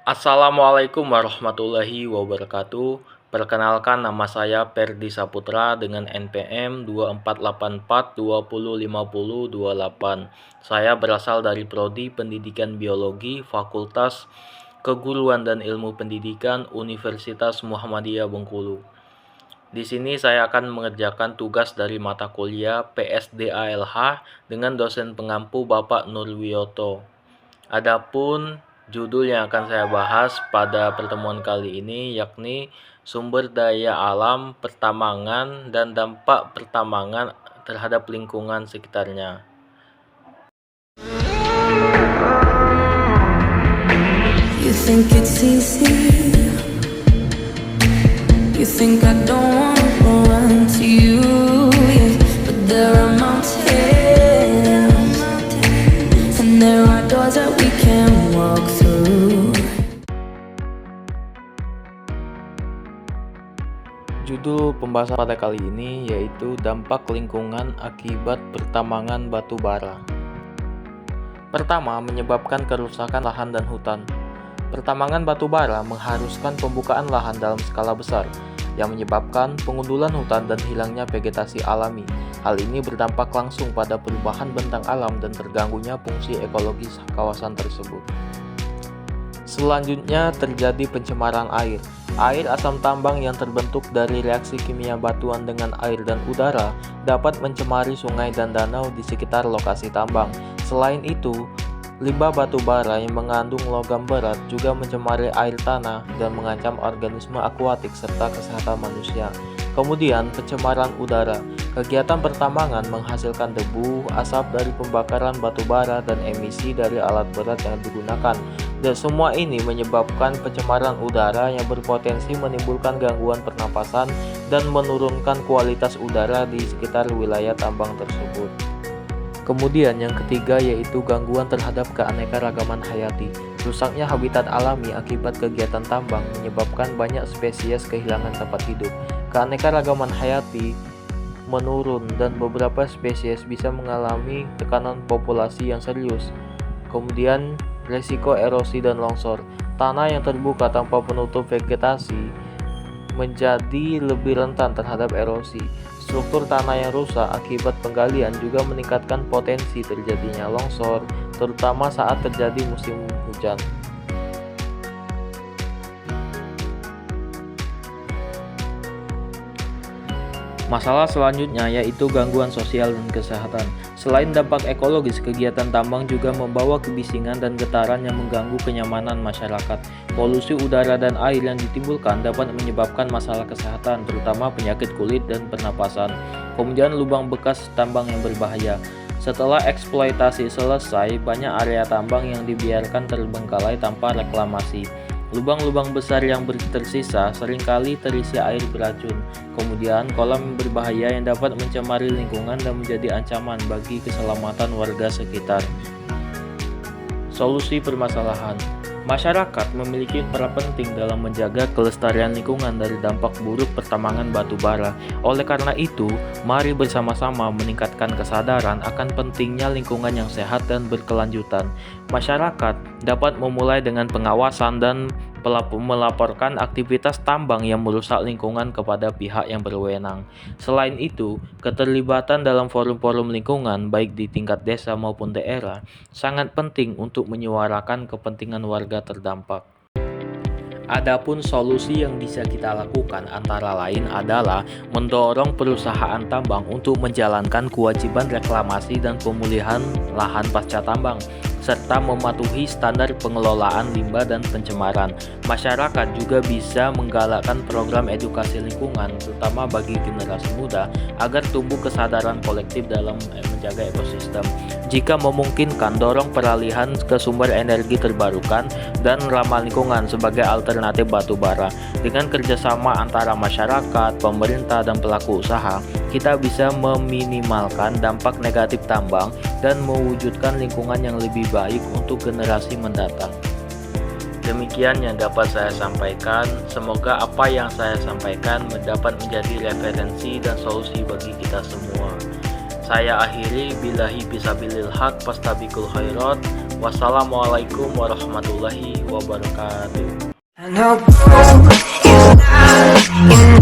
Assalamualaikum warahmatullahi wabarakatuh. Perkenalkan, nama saya Perdi Saputra dengan NPM 2484205028. Saya berasal dari Prodi Pendidikan Biologi Fakultas Keguruan dan Ilmu Pendidikan Universitas Muhammadiyah Bengkulu. Di sini saya akan mengerjakan tugas dari mata kuliah PSDALH dengan dosen pengampu Bapak Nurwiyoto. Adapun judul yang akan saya bahas pada pertemuan kali ini yakni sumber daya alam pertambangan dan dampak pertambangan terhadap lingkungan sekitarnya. You think it's easy. You think I don't wanna run to you, yeah. But there are mountains, and there are doors that we can walk through. Judul pembahasan pada kali ini yaitu dampak lingkungan akibat pertambangan batu bara. Pertama, menyebabkan kerusakan lahan dan hutan. Pertambangan batu bara mengharuskan pembukaan lahan dalam skala besar, yang menyebabkan pengundulan hutan dan hilangnya vegetasi alami. Hal ini berdampak langsung pada perubahan bentang alam dan terganggunya fungsi ekologis kawasan tersebut. Selanjutnya terjadi pencemaran air. Air asam tambang yang terbentuk dari reaksi kimia batuan dengan air dan udara dapat mencemari sungai dan danau di sekitar lokasi tambang. Selain itu, limbah batu bara yang mengandung logam berat juga mencemari air tanah dan mengancam organisme akuatik serta kesehatan manusia. Kemudian, pencemaran udara. Kegiatan pertambangan menghasilkan debu, asap dari pembakaran batu bara, dan emisi dari alat berat yang digunakan. Dan semua ini menyebabkan pencemaran udara yang berpotensi menimbulkan gangguan pernapasan dan menurunkan kualitas udara di sekitar wilayah tambang tersebut. Kemudian yang ketiga yaitu gangguan terhadap keanekaragaman hayati. Rusaknya habitat alami akibat kegiatan tambang menyebabkan banyak spesies kehilangan tempat hidup. Keanekaragaman hayati menurun dan beberapa spesies bisa mengalami tekanan populasi yang serius. Kemudian resiko erosi dan longsor. Tanah yang terbuka tanpa penutup vegetasi menjadi lebih rentan terhadap erosi. Struktur tanah yang rusak akibat penggalian juga meningkatkan potensi terjadinya longsor, terutama saat terjadi musim hujan. Masalah selanjutnya yaitu gangguan sosial dan kesehatan. Selain dampak ekologis, kegiatan tambang juga membawa kebisingan dan getaran yang mengganggu kenyamanan masyarakat. Polusi udara dan air yang ditimbulkan dapat menyebabkan masalah kesehatan, terutama penyakit kulit dan pernapasan. Kemudian lubang bekas tambang yang berbahaya. Setelah eksploitasi selesai, banyak area tambang yang dibiarkan terbengkalai tanpa reklamasi. Lubang-lubang besar yang tersisa seringkali terisi air beracun. Kemudian kolam berbahaya yang dapat mencemari lingkungan dan menjadi ancaman bagi keselamatan warga sekitar. Solusi permasalahan. Masyarakat memiliki peran penting dalam menjaga kelestarian lingkungan dari dampak buruk pertambangan batu bara. Oleh karena itu, mari bersama-sama meningkatkan kesadaran akan pentingnya lingkungan yang sehat dan berkelanjutan. Masyarakat dapat memulai dengan pengawasan dan melaporkan aktivitas tambang yang merusak lingkungan kepada pihak yang berwenang. Selain itu, keterlibatan dalam forum-forum lingkungan baik di tingkat desa maupun daerah sangat penting untuk menyuarakan kepentingan warga terdampak. Adapun solusi yang bisa kita lakukan antara lain adalah mendorong perusahaan tambang untuk menjalankan kewajiban reklamasi dan pemulihan lahan pasca tambang, serta mematuhi standar pengelolaan limbah dan pencemaran. Masyarakat juga bisa menggalakkan program edukasi lingkungan, terutama bagi generasi muda, agar tumbuh kesadaran kolektif dalam menjaga ekosistem. Jika memungkinkan, dorong peralihan ke sumber energi terbarukan dan ramah lingkungan sebagai alternatif batu bara. Dengan kerjasama antara masyarakat, pemerintah, dan pelaku usaha, kita bisa meminimalkan dampak negatif tambang dan mewujudkan lingkungan yang lebih baik untuk generasi mendatang. Demikian yang dapat saya sampaikan. Semoga apa yang saya sampaikan dapat menjadi referensi dan solusi bagi kita semua. Saya akhiri, billahi fisabilil haq fastabikul khairat. Wassalamualaikum warahmatullahi wabarakatuh. I know you lie, you